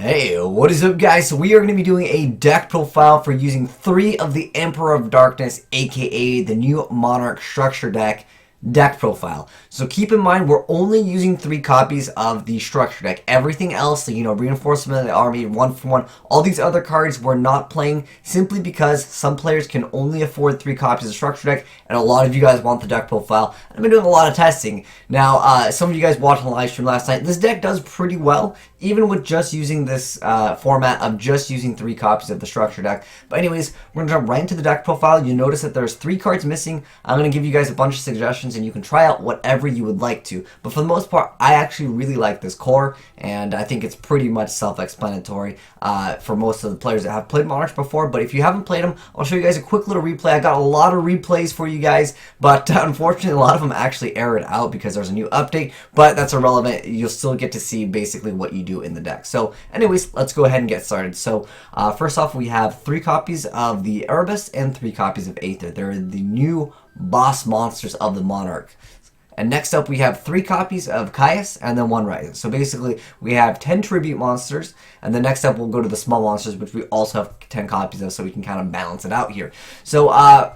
Hey, what is up guys? So we are going to be doing a deck profile for using 3 of the Emperor of Darkness, aka the new Monarch structure deck profile. So keep in mind we're only using 3 copies of the structure deck. Everything else, reinforcement of the army, 1-for-1, all these other cards we're not playing simply because some players can only afford 3 copies of structure deck, and a lot of you guys want the deck profile. I've been doing a lot of testing. Now, some of you guys watched the live stream last night. This deck does pretty well, even with just using this format of just using 3 copies of the structure deck. But anyways, we're going to jump right into the deck profile. You'll notice that there's 3 cards missing. I'm going to give you guys a bunch of suggestions, and you can try out whatever you would like to. But for the most part, I actually really like this core, and I think it's pretty much self-explanatory for most of the players that have played Monarchs before. But if you haven't played them, I'll show you guys a quick little replay. I got a lot of replays for you guys, but unfortunately a lot of them actually errored out because there's a new update, but that's irrelevant. You'll still get to see basically what you do in the deck. So anyways, let's go ahead and get started. So first off, we have 3 copies of the Erebus and 3 copies of Aether. They're the new boss monsters of the Monarch. And next up, we have 3 copies of Caius and then 1 Ryzen. So basically, we have 10 tribute monsters, and then next up, we'll go to the small monsters, which we also have 10 copies of, so we can kind of balance it out here. So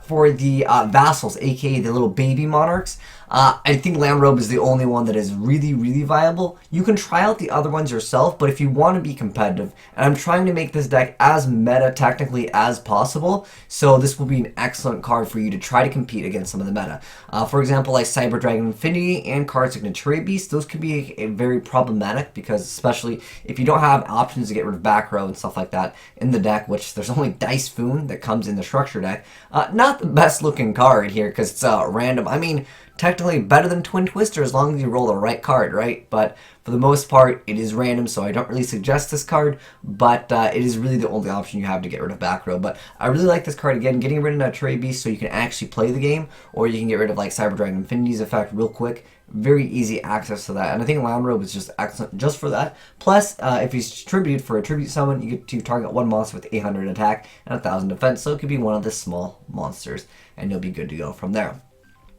for the vassals, aka the little baby monarchs, I think Land Robe is the only one that is really, really viable. You can try out the other ones yourself, but if you want to be competitive, and I'm trying to make this deck as meta technically as possible, so this will be an excellent card for you to try to compete against some of the meta. For example, like Cyber Dragon Infinity and cards like Notorious Beast, those could be very problematic because especially if you don't have options to get rid of back row and stuff like that in the deck, which there's only Dice Foon that comes in the structure deck. Not the best looking card here because it's random. I mean, technically better than Twin Twister as long as you roll the right card, right? But for the most part, it is random, so I don't really suggest this card, but it is really the only option you have to get rid of back row. But I really like this card, again, getting rid of that Trade Beast so you can actually play the game, or you can get rid of like Cyber Dragon Infinity's effect real quick. Very easy access to that, and I think Land Robe is just excellent just for that. Plus, if he's tributed for a tribute summon, you get to target 1 monster with 800 attack and 1000 defense, so it could be one of the small monsters, and you'll be good to go from there.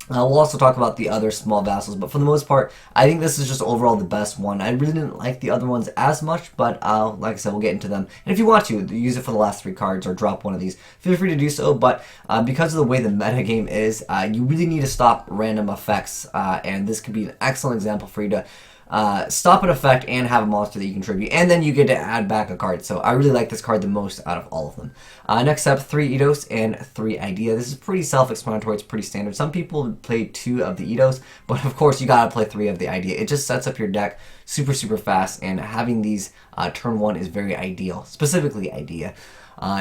We'll also talk about the other small vassals, but for the most part, I think this is just overall the best one. I really didn't like the other ones as much, but like I said, we'll get into them. And if you want to, use it for the last 3 cards or drop one of these, feel free to do so, but because of the way the metagame is, you really need to stop random effects, and this could be an excellent example for you to stop an effect and have a monster that you contribute, and then you get to add back a card. So I really like this card the most out of all of them. Next up, 3 Eidos and 3 Idea. This is pretty self-explanatory. It's pretty standard. Some people play 2 of the Eidos, but of course you gotta play 3 of the Idea. It just sets up your deck super, super fast, and having these turn 1 is very ideal, specifically Idea.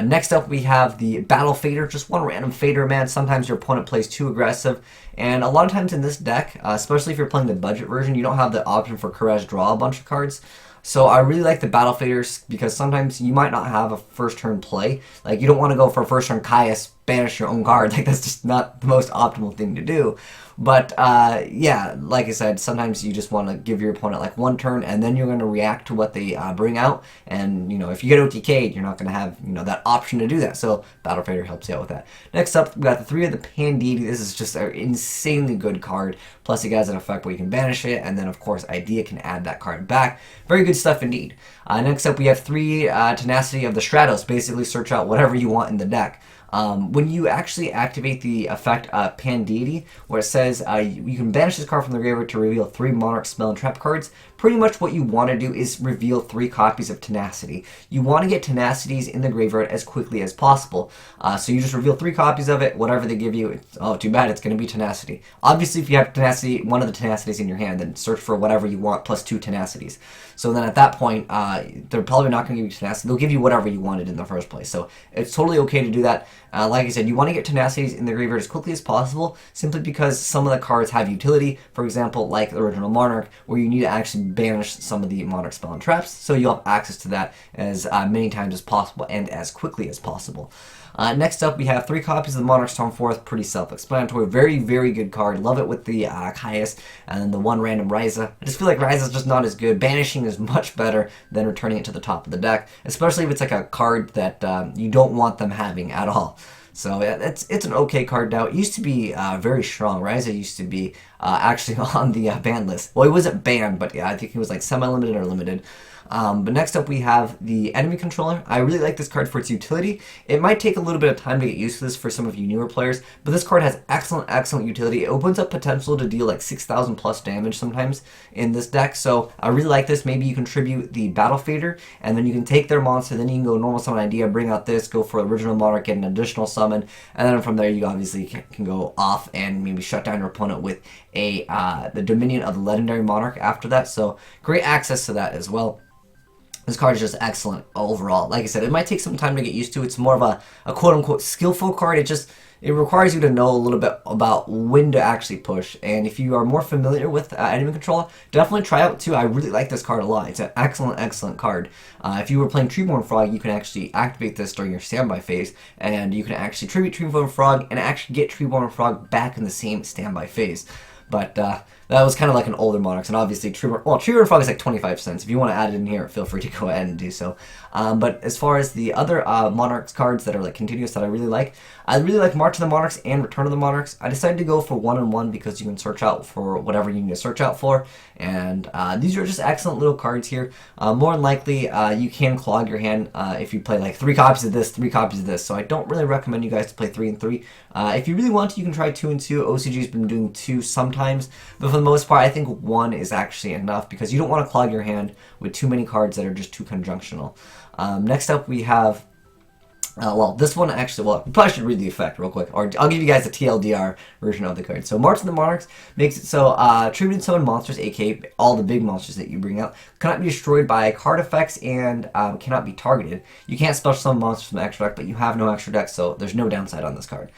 Next up, we have the Battle Fader, just one random Fader, man. Sometimes your opponent plays too aggressive, and a lot of times in this deck, especially if you're playing the budget version, you don't have the option for Courage draw a bunch of cards. So I really like the Battle Faders because sometimes you might not have a first turn play. Like, you don't want to go for a first turn Caius, banish your own card. Like, that's just not the most optimal thing to do. But yeah, like I said, sometimes you just want to give your opponent like 1 turn, and then you're going to react to what they bring out. And if you get OTK'd, you're not going to have that option to do that. So Battle Fader helps you out with that. Next up, we got the 3 of the DeeDee. This is just an insanely good card. Plus, it has an effect where you can banish it, and then of course Idea can add that card back. Very good stuff indeed. Next up, we have 3 Tenacity of the Straddles. Basically, search out whatever you want in the deck. When you actually activate the effect Pan-Deity, where it says you can banish this card from the graveyard to reveal 3 Monarch spell and trap cards, pretty much what you want to do is reveal 3 copies of Tenacity. You want to get Tenacities in the graveyard as quickly as possible. So you just reveal 3 copies of it, whatever they give you. Oh, too bad, it's going to be Tenacity. Obviously, if you have Tenacity, one of the Tenacities in your hand, then search for whatever you want plus 2 Tenacities. So then at that point, they're probably not going to give you Tenacity. They'll give you whatever you wanted in the first place. So it's totally okay to do that. Like I said, you want to get Tenacities in the graveyard as quickly as possible, simply because some of the cards have utility. For example, like the original Monarch, where you need to actually banish some of the Monarch spell and traps, so you'll have access to that as many times as possible and as quickly as possible. Next up, we have 3 copies of the Monarch Stormforth. Pretty self-explanatory. Very, very good card. Love it with the Caius and then the 1 random Ryza. I just feel like Ryza is just not as good. Banishing is much better than returning it to the top of the deck, especially if it's like a card that you don't want them having at all. So yeah, it's an okay card now. It used to be very strong. Ryza used to be actually on the ban list. Well, he wasn't banned, but yeah, I think he was like semi-limited or limited. But next up we have the enemy controller. I really like this card for its utility. It might take a little bit of time to get used to this for some of you newer players, but this card has excellent utility. It opens up potential to deal like 6,000 plus damage sometimes in this deck, so I really like this. Maybe you contribute the Battle Fader, and then you can take their monster, then you can go normal summon idea, bring out this, go for original Monarch, get an additional summon, and then from there you obviously can go off and maybe shut down your opponent with the Dominion of the Legendary Monarch after that, so great access to that as well. This card is just excellent overall. Like I said, it might take some time to get used to. It's more of a quote-unquote skillful card. It requires you to know a little bit about when to actually push. And if you are more familiar with enemy controller, definitely try out too. I really like this card a lot. It's an excellent card. If you were playing Treeborn Frog, you can actually activate this during your standby phase, and you can actually tribute Treeborn Frog and actually get Treeborn Frog back in the same standby phase. But that was kind of like an older Monarchs, and obviously Treeborn Frog is like 25 cents. If you want to add it in here, feel free to go ahead and do so. But as far as the other Monarchs cards that are like continuous that I really like March of the Monarchs and Return of the Monarchs. I decided to go for 1-on-1 because you can search out for whatever you need to search out for, and these are just excellent little cards here. More than likely, you can clog your hand if you play like 3 copies of this, 3 copies of this, so I don't really recommend you guys to play 3 and 3. If you really want to, you can try 2 and 2. OCG's been doing 2 sometimes, but for the most part, I think 1 is actually enough because you don't want to clog your hand with too many cards that are just too conjunctional. Next up, we have this one actually, you probably should read the effect real quick, or I'll give you guys a TLDR version of the card. So March of the Monarchs makes it so tributed summon monsters, aka all the big monsters that you bring out, cannot be destroyed by card effects and cannot be targeted. You can't special summon monsters from the extra deck, but you have no extra deck, so there's no downside on this card.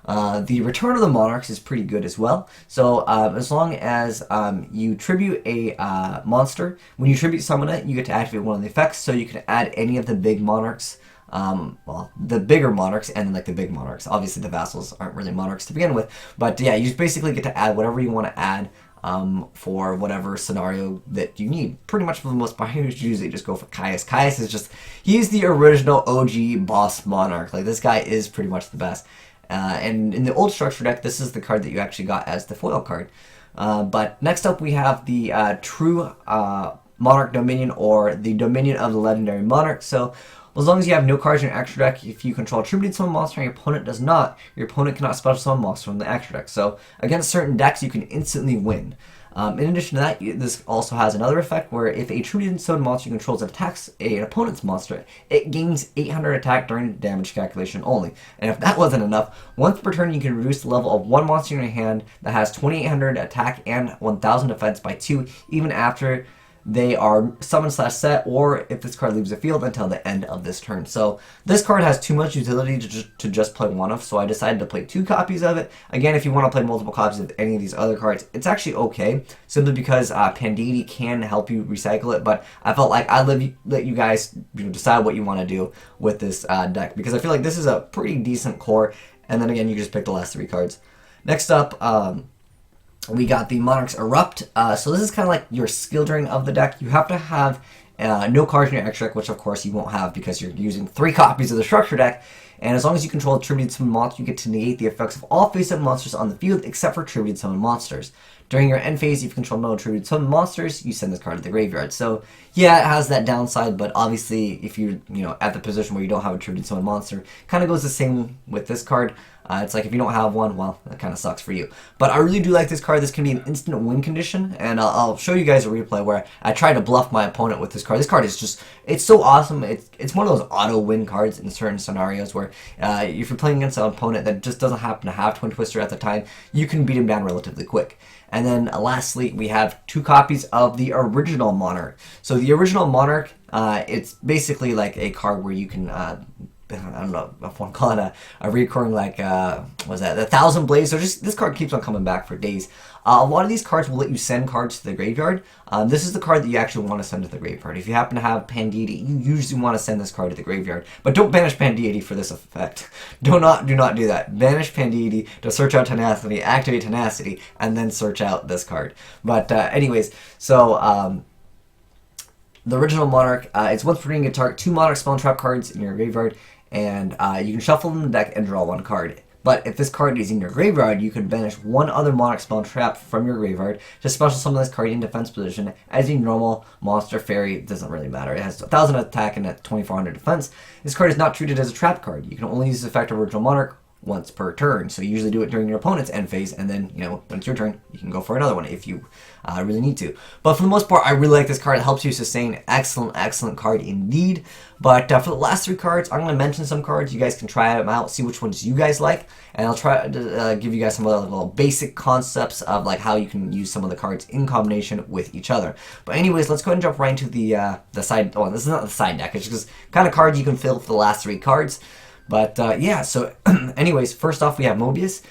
The Return of the Monarchs is pretty good as well. So as long as you tribute a monster, when you tribute summon it, you get to activate one of the effects, so you can add any of the big Monarchs, the bigger Monarchs, and then like the big Monarchs. Obviously the vassals aren't really Monarchs to begin with, but yeah, you basically get to add whatever you want to add for whatever scenario that you need. Pretty much for the most part, you usually just go for Caius. Caius is just, he's the original OG boss Monarch. Like, this guy is pretty much the best. And in the old structure deck, this is the card that you actually got as the foil card. But next up we have the true Monarch Dominion, or the Dominion of the Legendary Monarch. So as long as you have no cards in your extra deck, if you control attributed summon monster and your opponent does not, your opponent cannot special summon monster from the extra deck. So against certain decks, you can instantly win. In addition to that, this also has another effect where if a attributed summon monster controls attacks an opponent's monster, it gains 800 attack during damage calculation only. And if that wasn't enough, once per turn you can reduce the level of one monster in your hand that has 2800 attack and 1000 defense by 2, even after they are summon/set, or if this card leaves the field until the end of this turn. So this card has too much utility to just play one of, so I decided to play 2 copies of it. Again, if you want to play multiple copies of any of these other cards, it's actually okay, simply because DeeDee can help you recycle it, but I felt like I'd let you guys decide what you want to do with this deck, because I feel like this is a pretty decent core, and then again, you just pick the last 3 cards. Next up, we got the Monarchs Erupt. So this is kind of like your skill drain of the deck. You have to have no cards in your extra deck, which of course you won't have because you're using 3 copies of the structure deck. And as long as you control attributed summon monsters, you get to negate the effects of all face-up monsters on the field except for attributed summon monsters. During your end phase, if you control no attributed summon monsters, you send this card to the graveyard. So yeah, it has that downside, but obviously if you're at the position where you don't have attributed summon monster, kind of goes the same with this card. It's like if you don't have one, well, that kind of sucks for you. But I really do like this card. This can be an instant win condition, and I'll show you guys a replay where I tried to bluff my opponent with this card. This card is just, it's so awesome. It's one of those auto win cards in certain scenarios where if you're playing against an opponent that just doesn't happen to have Twin Twister at the time, you can beat him down relatively quick. And then lastly, we have 2 copies of the original Monarch. So the original Monarch, it's basically like a card where you can I don't know if I want to call it a recurring, like, what was that, the 1,000 Blades. So just, this card keeps on coming back for days. A lot of these cards will let you send cards to the graveyard. This is the card that you actually want to send to the graveyard. If you happen to have DeeDee, you usually want to send this card to the graveyard. But don't banish DeeDee for this effect. Do not do that. Banish DeeDee to search out Tenacity, activate Tenacity, and then search out this card. But anyways, so the original Monarch, it's once per turn you get 2 Monarch Spell and Trap cards in your graveyard, and you can shuffle them in the deck and draw 1 card. But if this card is in your graveyard, you can banish one other Monarch spell and trap from your graveyard to special summon this card in defense position as a normal monster fairy. It doesn't really matter. It has 1,000 attack and a 2,400 defense. This card is not treated as a trap card. You can only use this effect of Original Monarch once per turn. So you usually do it during your opponent's end phase, and then, you know, when it's your turn, you can go for another one if you really need to. But for the most part, I really like this card. It helps you sustain. Excellent card indeed. But for the last 3 cards, I'm going to mention some cards. You guys can try them out, see which ones you guys like, and I'll try to give you guys some other little basic concepts of like how you can use some of the cards in combination with each other. But anyways, let's go ahead and jump right into the side. Oh, this is not the side deck. It's just kind of cards you can fill for the last 3 cards. But yeah, so anyways, first off we have Mobius.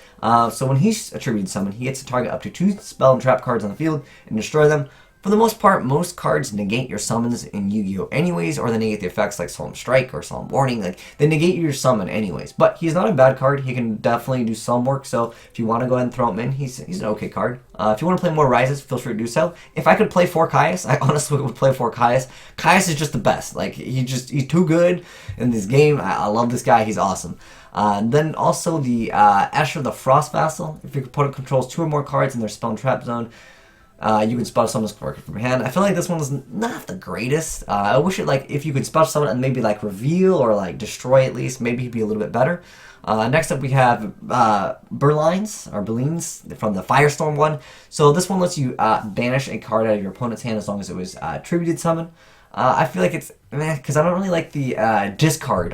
So when he's attributed summon, he gets to target up to 2 spell and trap cards on the field and destroy them. For the most part, most cards negate your summons in Yu-Gi-Oh! Anyways, or they negate the effects like Solemn Strike or Solemn Warning. Like, they negate your summon anyways. But he's not a bad card. He can definitely do some work, so if you want to go ahead and throw him in, he's an okay card. If you want to play more Rises, feel free to do so. If I could play 4 Caius, I honestly would play 4 Caius. Caius is just the best. Like, he's too good in this game. I love this guy. He's awesome. Then also the Escher the Frost Vassal. If your opponent controls 2 or more cards in their spell and trap zone, you can special summon this card from your hand. I feel like this one's not the greatest. I wish it, like, if you could special summon it and maybe like reveal or like destroy at least, maybe he'd be a little bit better. Next up we have Berlines from the Firestorm one. So this one lets you banish a card out of your opponent's hand as long as it was attributed summon. I feel like it's because I don't really like the discard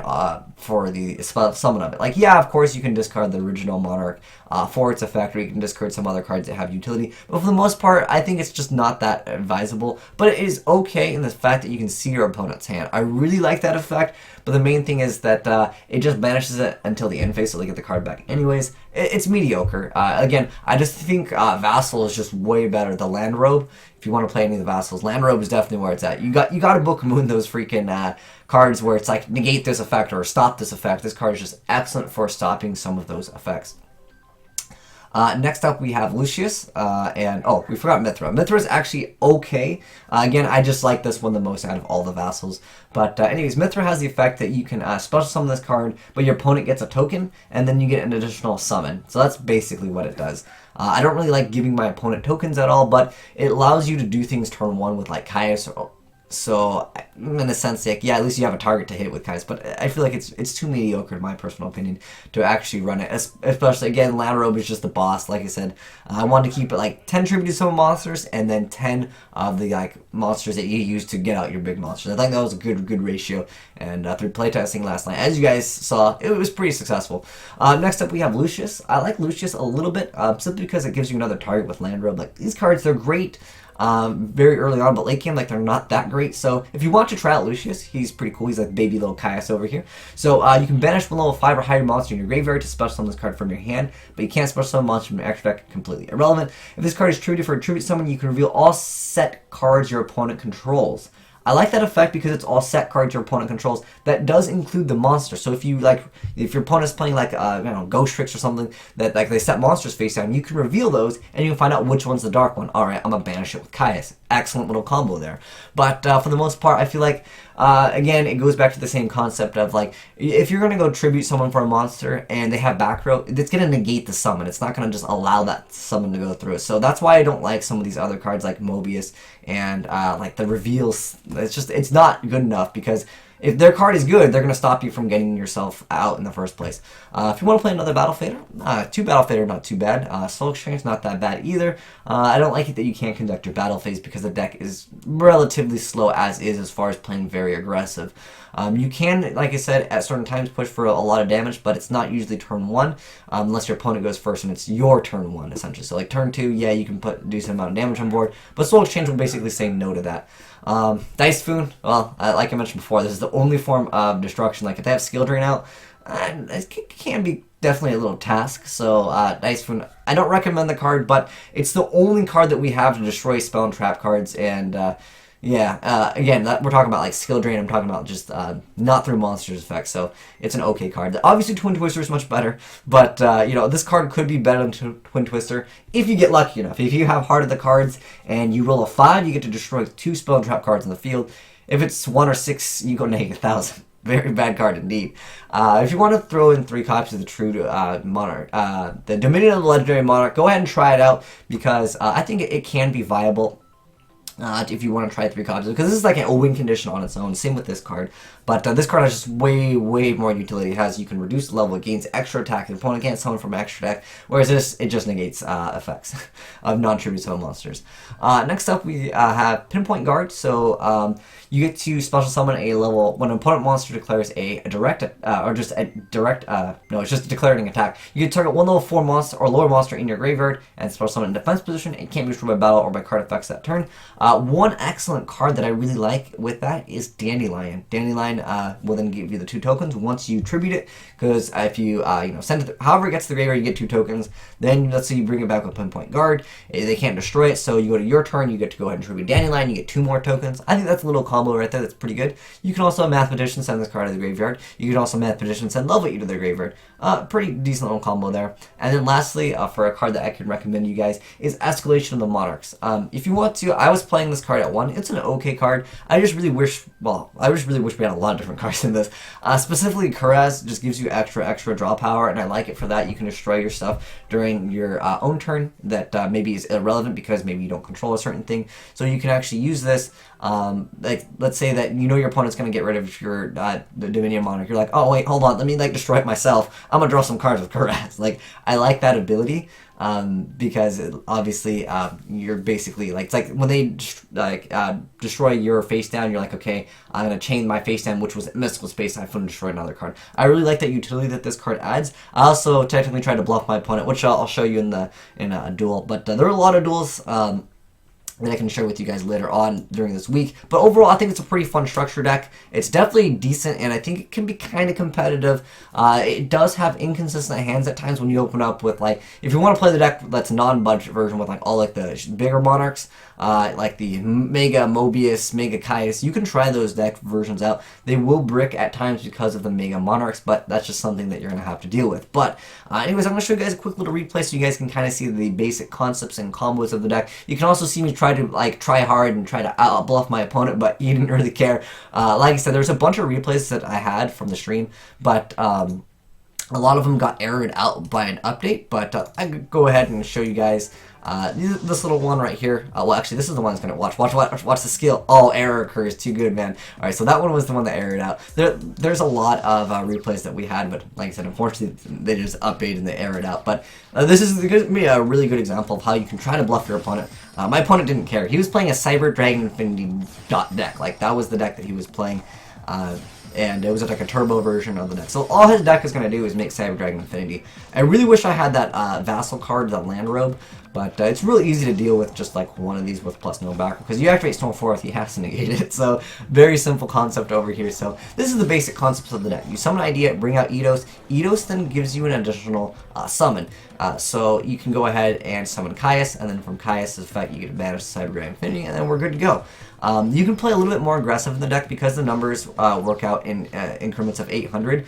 for the summon of it. Like, yeah, of course you can discard the original Monarch for its effect, or you can discard some other cards that have utility. But for the most part, I think it's just not that advisable. But it is okay in the fact that you can see your opponent's hand. I really like that effect, but the main thing is that it just banishes it until the end phase, so they get the card back anyways. It's mediocre. Again, I just think Vassal is just way better. The Land Robe, if you want to play any of the Vassals, Land Robe is definitely where it's at. You got to Book Moon those freaking cards where it's like negate this effect or stop this effect. This card is just excellent for stopping some of those effects. Next up we have Lucius, and oh, we forgot Mithra. Mithra is actually okay. Again, I just like this one the most out of all the Vassals. But anyways, Mithra has the effect that you can special summon this card, but your opponent gets a token, and then you get an additional summon. So that's basically what it does. I don't really like giving my opponent tokens at all, but it allows you to do things turn 1 with like Caius. So, in a sense, like, yeah, at least you have a target to hit with Caius, but I feel like it's too mediocre, in my personal opinion, to actually run it. Especially, again, Land Robe is just the boss, like I said. I wanted to keep it, like, 10 tributed summon monsters, and then 10 of the, like, monsters that you use to get out your big monsters. I think that was a good ratio, and through playtesting last night, as you guys saw, it was pretty successful. Next up, we have Lucius. I like Lucius a little bit, simply because it gives you another target with Land Robe. Like, these cards, they're great very early on, but late game, like, they're not that great. So if you want to try out Lucius, he's pretty cool. He's like baby little Caius over here. So you can banish one level 5 or higher monster in your graveyard to special summon this card from your hand, but you can't special summon monster from your extra deck. Completely irrelevant. If this card is treated for a tribute summon, you can reveal all set cards your opponent controls. I like that effect because it's all set cards your opponent controls. That does include the monster. So if you if your opponent's playing like Ghost Tricks or something that like they set monsters face down, you can reveal those and you can find out which one's the dark one. All right, I'm gonna banish it with Caius. Excellent little combo there. But for the most part, I feel like again, it goes back to the same concept of like if you're gonna go tribute someone for a monster and they have back row, it's gonna negate the summon. It's not gonna just allow that summon to go through. So that's why I don't like some of these other cards like Mobius and like the reveals. It's not good enough because if their card is good, they're going to stop you from getting yourself out in the first place. If you want to play another Battle Fader, 2 Battle Fader, not too bad. Soul Exchange, not that bad either. I don't like it that you can't conduct your battle phase because the deck is relatively slow as far as playing very aggressive. You can, like I said, at certain times push for a lot of damage, but it's not usually turn 1 unless your opponent goes first and it's your turn 1, essentially. So like turn 2, yeah, you can do some amount of damage on board, but Soul Exchange will basically say no to that. Dice Foon, well, like I mentioned before, this is the only form of destruction. Like if they have Skill Drain out, it can be definitely a little task. So Dice Foon, I don't recommend the card, but it's the only card that we have to destroy spell and trap cards. And yeah, again, we're talking about like Skill Drain. I'm talking about just not through monsters effects. So it's an okay card. Obviously, Twin Twister is much better, but this card could be better than Twin Twister if you get lucky enough. If you have Heart of the Cards and you roll a 5, you get to destroy 2 spell and trap cards in the field. If it's 1 or 6, you go -1,000. very bad card indeed. If you want to throw in 3 copies of the true Monarch, the Dominion of the Legendary Monarch, go ahead and try it out because I think it can be viable. If you want to try 3 copies, because this is like an win condition on its own. Same with this card, but this card has just way more utility. It has, you can reduce the level, it gains extra attack, the opponent can't summon from an extra deck, whereas this, it just negates effects of non-tribute summon monsters. Next up we have Pinpoint Guard. So you get to special summon a level when an opponent monster declares a direct or just a direct no, it's just declaring attack. You can target 1 level 4 monster or lower monster in your graveyard and special summon in defense position. It can't be destroyed by battle or by card effects that turn. One excellent card that I really like with that is Dandelion. Dandelion will then give you the 2 tokens once you tribute it, because if you you know, send it, however it gets to the graveyard, you get 2 tokens. Then let's say you bring it back with Pinpoint Guard, they can't destroy it, so you go to your turn, you get to go ahead and tribute Dandelion, you get 2 more tokens. I think that's a little combo right there, that's pretty good. You can also Mathematician, send this card to the graveyard. You can also Mathematician, send Level 8 to the graveyard. Pretty decent little combo there. And then lastly, for a card that I can recommend you guys, is Escalation of the Monarchs. If you want to, I was playing this card at 1. It's an okay card. I just really wish, well, I just really wish we had a lot of different cards in this. Specifically, Kuraz just gives you extra draw power, and I like it for that. You can destroy your stuff during your own turn that maybe is irrelevant because maybe you don't control a certain thing. So you can actually use this. Like, let's say that you know your opponent's going to get rid of your the Dominion Monarch. You're like, oh wait, hold on, let me like destroy it myself. I'm gonna draw some cards with Kuraz. Like, I like that ability. Because obviously you're basically like, it's like when they destroy your face down, you're like, okay, I'm gonna chain my face down, which was mystical space, and I couldn't destroy another card. I really like that utility that this card adds. I also technically tried to bluff my opponent, which I'll show you in a duel. But there are a lot of duels that I can share with you guys later on during this week. But overall, I think it's a pretty fun structure deck. It's definitely decent, and I think it can be kind of competitive. It does have inconsistent hands at times when you open up with, like, if you want to play the deck that's non-budget version with, like, all, like, the bigger Monarchs, like the Mega Mobius, Mega Caius, you can try those deck versions out. They will brick at times because of the Mega Monarchs, but that's just something that you're going to have to deal with. But anyways, I'm going to show you guys a quick little replay so you guys can kind of see the basic concepts and combos of the deck. You can also see me try to like try hard and try to out-bluff my opponent, but he didn't really care. Like I said, there's a bunch of replays that I had from the stream, but a lot of them got errored out by an update. But I could go ahead and show you guys this little one right here. Well, actually, this is the one that's gonna watch the skill. Oh, error occurs. Too good, man. All right, so that one was the one that errored out. There's a lot of replays that we had, but like I said, unfortunately, they just updated and they errored out. But this is gonna be a really good example of how you can try to bluff your opponent. My opponent didn't care. He was playing a Cyber Dragon Infinity deck. Like, that was the deck that he was playing. And it was like a turbo version of the deck. So all his deck is going to do is make Cyber Dragon Infinity. I really wish I had that Vassal card, the Land Robe, but it's really easy to deal with just like one of these with plus no backer, because you activate Storm Forth, he has to negate it. So very simple concept over here. So this is the basic concepts of the deck. You summon Idea, bring out Eidos. Eidos then gives you an additional summon. So you can go ahead and summon Caius, and then from Caius' effect you get to banish Cyber Dragon Infinity, and then we're good to go. You can play a little bit more aggressive in the deck because the numbers work out in increments of 800.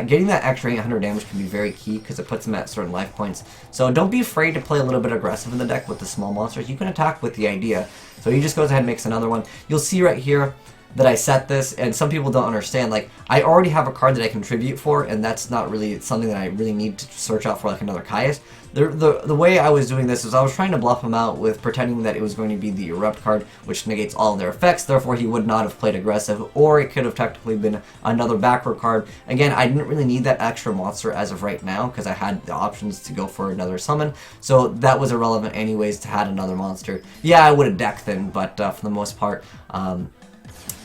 Getting that extra 800 damage can be very key because it puts them at certain life points. So don't be afraid to play a little bit aggressive in the deck with the small monsters. You can attack with the Idea. So he just goes ahead and makes another one. You'll see right here that I set this, and some people don't understand, like, I already have a card that I contribute for, and that's not really something that I really need to search out for, like another Caius. The way I was doing this is I was trying to bluff him out with pretending that it was going to be the Erupt card, which negates all of their effects, therefore he would not have played aggressive, or it could have technically been another backward card. Again, I didn't really need that extra monster as of right now, because I had the options to go for another summon, so that was irrelevant anyways to add another monster. Yeah, I would have decked them, but for the most part,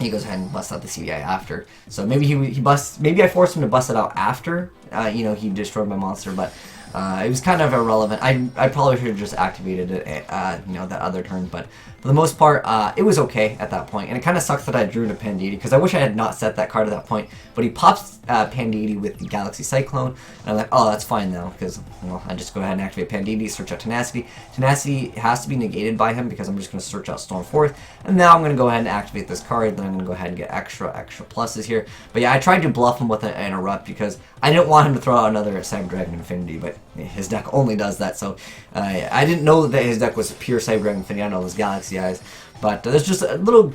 he goes ahead and busts out the CDI after. So maybe maybe I forced him to bust it out after, you know, he destroyed my monster, but it was kind of irrelevant. I probably should have just activated it, you know, that other turn, but for the most part, it was okay at that point. And it kind of sucks that I drew to Pandeity, because I wish I had not set that card at that point. But he pops Pandeity with the Galaxy Cyclone, and I'm like, oh, that's fine now, because, well, I just go ahead and activate Pandeity, search out Tenacity. Tenacity has to be negated by him, because I'm just going to search out Storm Forth. And now I'm going to go ahead and activate this card, then I'm going to go ahead and get extra pluses here. But yeah, I tried to bluff him with an Erupt, because I didn't want him to throw out another Cyber Dragon Infinity, but his deck only does that, so I didn't know that his deck was pure Cyber Dragon Infinity. I know those Galaxy Eyes, but there's just a little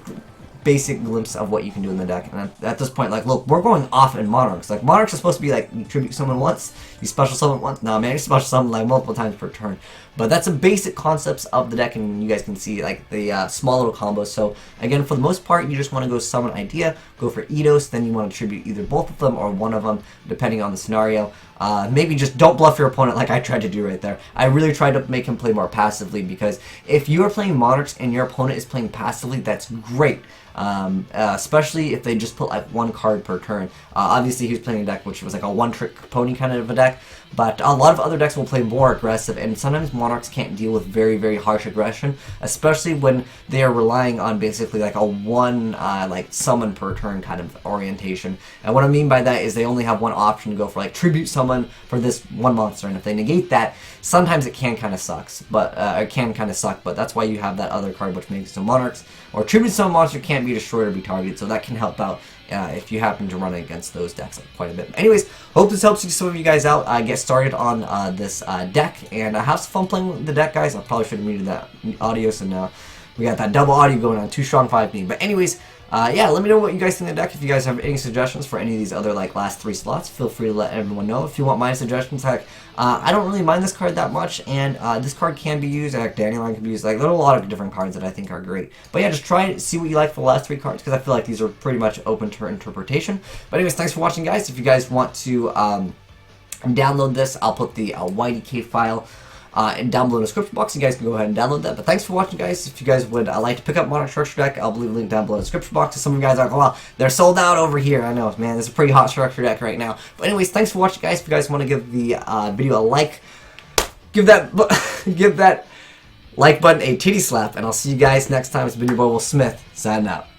basic glimpse of what you can do in the deck. And at this point, like, look, we're going off in Monarchs. Like, Monarchs are supposed to be like, you tribute someone once, you special summon once. No, man, you special summon like multiple times per turn. But that's the basic concepts of the deck, and you guys can see like the small little combos. So again, for the most part, you just want to go summon Idea, go for Eidos, then you want to tribute either both of them or one of them, depending on the scenario. Maybe just don't bluff your opponent like I tried to do right there. I really tried to make him play more passively, because if you are playing Monarchs and your opponent is playing passively, that's great. Especially if they just put like one card per turn. Obviously he was playing a deck which was like a one-trick pony kind of a deck, but a lot of other decks will play more aggressive, and sometimes Monarchs can't deal with very, very harsh aggression, especially when they are relying on basically like a one like summon per turn kind of orientation. And what I mean by that is they only have one option to go for like tribute summon for this one monster, and if they negate that, sometimes it can kind of sucks, but it can kind of suck. But that's why you have that other card which makes it so Monarchs or tribute summon monster can't be destroyed or be targeted, so that can help out if you happen to run against those decks quite a bit. Anyways, hope this helps some of you guys out get started on this deck, and have some fun playing with the deck, guys. I probably should have muted that audio, so now we got that double audio going on, 2 strong 5 me. But anyways, yeah, let me know what you guys think of the deck. If you guys have any suggestions for any of these other like last 3 slots, feel free to let everyone know. If you want my suggestions, heck, I don't really mind this card that much, and this card can be used, like Dandelion can be used, like there are a lot of different cards that I think are great. But yeah, just try it, see what you like for the last 3 cards, because I feel like these are pretty much open to interpretation. But anyways, thanks for watching, guys. If you guys want to download this, I'll put the YDK file and down below in the description box. You guys can go ahead and download that. But thanks for watching, guys. If you guys would like to pick up Monarch Structure Deck, I'll leave a link down below in the description box. Some of you guys are like, well, they're sold out over here. I know, man, this is a pretty hot Structure Deck right now. But anyways, thanks for watching, guys. If you guys want to give the video a like, give that like button a titty slap, and I'll see you guys next time. It's been your boy Will Smith, signing out.